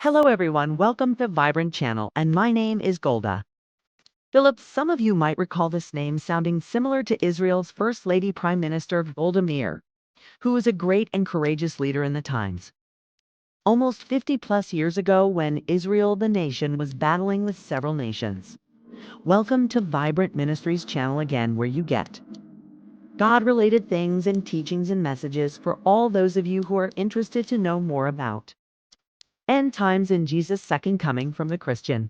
Hello everyone, welcome to Vibrant Channel, and my name is Golda. Philip, some of you might recall this name sounding similar to Israel's First Lady Prime Minister Golda Meir, who was a great and courageous leader in the times. Almost 50 plus years ago, when Israel the nation was battling with several nations. Welcome to Vibrant Ministries channel again, where you get God-related things and teachings and messages for all those of you who are interested to know more about end times and Jesus' second coming from the Christian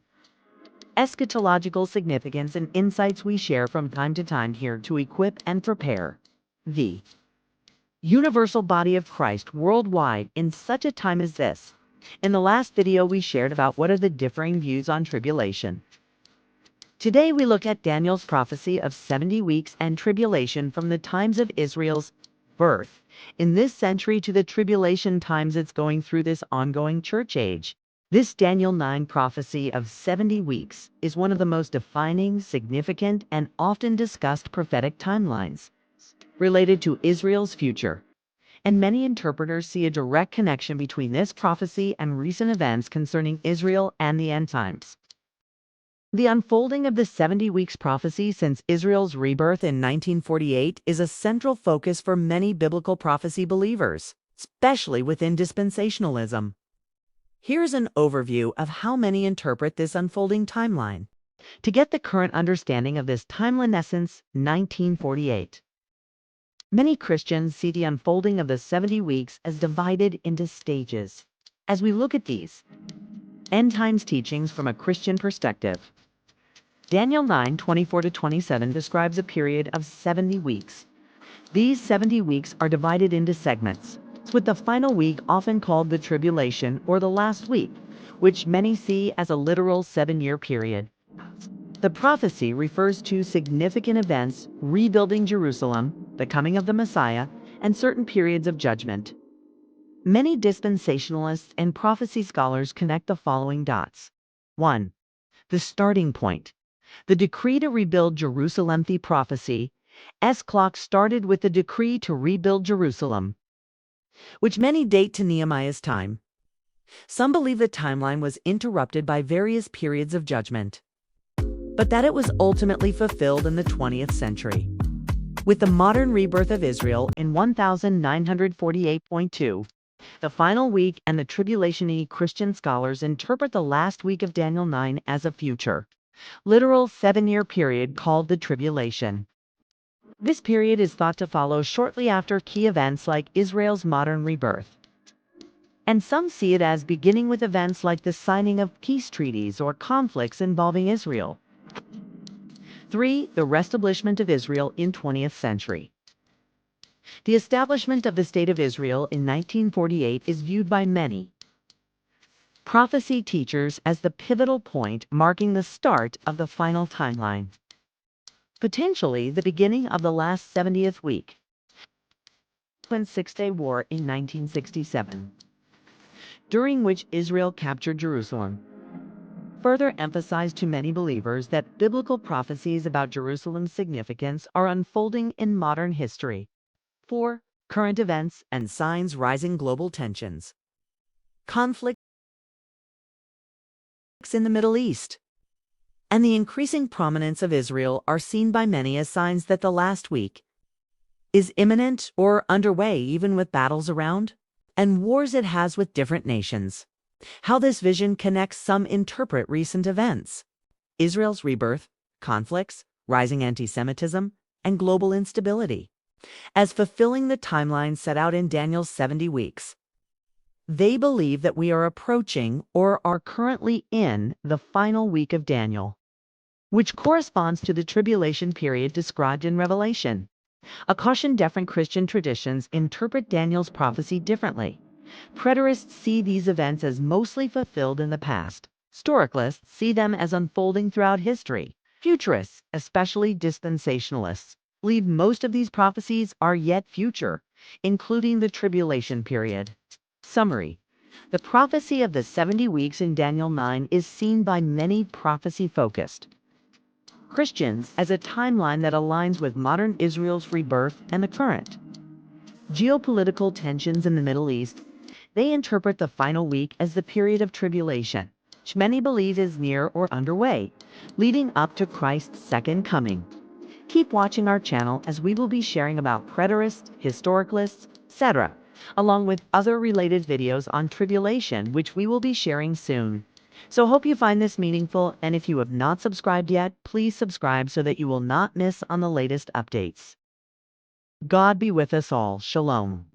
eschatological significance and insights we share from time to time here to equip and prepare the universal body of Christ worldwide in such a time as this. In the last video, we shared about what are the differing views on tribulation. Today, we look at Daniel's prophecy of 70 weeks and tribulation from the times of Israel's birth in this century to the tribulation times it's going through this ongoing church age. This Daniel 9 prophecy of 70 weeks is one of the most defining, significant, and often discussed prophetic timelines related to Israel's future. And many interpreters see a direct connection between this prophecy and recent events concerning Israel and the end times. The unfolding of the 70 weeks prophecy since Israel's rebirth in 1948 is a central focus for many biblical prophecy believers, especially within dispensationalism. Here's an overview of how many interpret this unfolding timeline. To get the current understanding of this timeline essence, 1948. Many Christians see the unfolding of the 70 weeks as divided into stages. As we look at these end times teachings from a Christian perspective, Daniel 9:24-27 describes a period of 70 weeks. These 70 weeks are divided into segments, with the final week often called the tribulation or the last week, which many see as a literal 7-year period. The prophecy refers to significant events, rebuilding Jerusalem, the coming of the Messiah, and certain periods of judgment. Many dispensationalists and prophecy scholars connect the following dots. 1. The starting point. The decree to rebuild Jerusalem. The prophecy's clock started with the decree to rebuild Jerusalem, which many date to Nehemiah's time. Some believe the timeline was interrupted by various periods of judgment, but that it was ultimately fulfilled in the 20th century, with the modern rebirth of Israel in 1948.2. The final week and the tribulation. Christian scholars interpret the last week of Daniel 9 as a future, literal 7-year period called the tribulation. This period is thought to follow shortly after key events like Israel's modern rebirth, and some see it as beginning with events like the signing of peace treaties or conflicts involving Israel. 3. The reestablishment of Israel in 20th century. The establishment of the State of Israel in 1948 is viewed by many prophecy teachers as the pivotal point marking the start of the final timeline, potentially the beginning of the last 70th week. Six-Day War in 1967, during which Israel captured Jerusalem, further emphasized to many believers that biblical prophecies about Jerusalem's significance are unfolding in modern history. 4. Current events and signs. Rising global tensions. Conflicts in the Middle East and the increasing prominence of Israel are seen by many as signs that the last week is imminent or underway, even with battles around and wars it has with different nations. How this vision connects: some interpret recent events, Israel's rebirth, conflicts, rising anti-Semitism, and global instability, as fulfilling the timeline set out in Daniel's 70 weeks. They believe that we are approaching or are currently in the final week of Daniel, which corresponds to the tribulation period described in Revelation. A caution: different Christian traditions interpret Daniel's prophecy differently. Preterists see these events as mostly fulfilled in the past. Historicalists see them as unfolding throughout history. Futurists, especially dispensationalists, believe most of these prophecies are yet future, including the tribulation period. Summary: the prophecy of the 70 weeks in Daniel 9 is seen by many prophecy-focused Christians as a timeline that aligns with modern Israel's rebirth and the current geopolitical tensions in the Middle East. They interpret the final week as the period of tribulation, which many believe is near or underway, leading up to Christ's second coming. Keep watching our channel as we will be sharing about preterists, historicalists, etc., along with other related videos on tribulation, which we will be sharing soon. So hope you find this meaningful, and if you have not subscribed yet, please subscribe so that you will not miss on the latest updates. God be with us all. Shalom.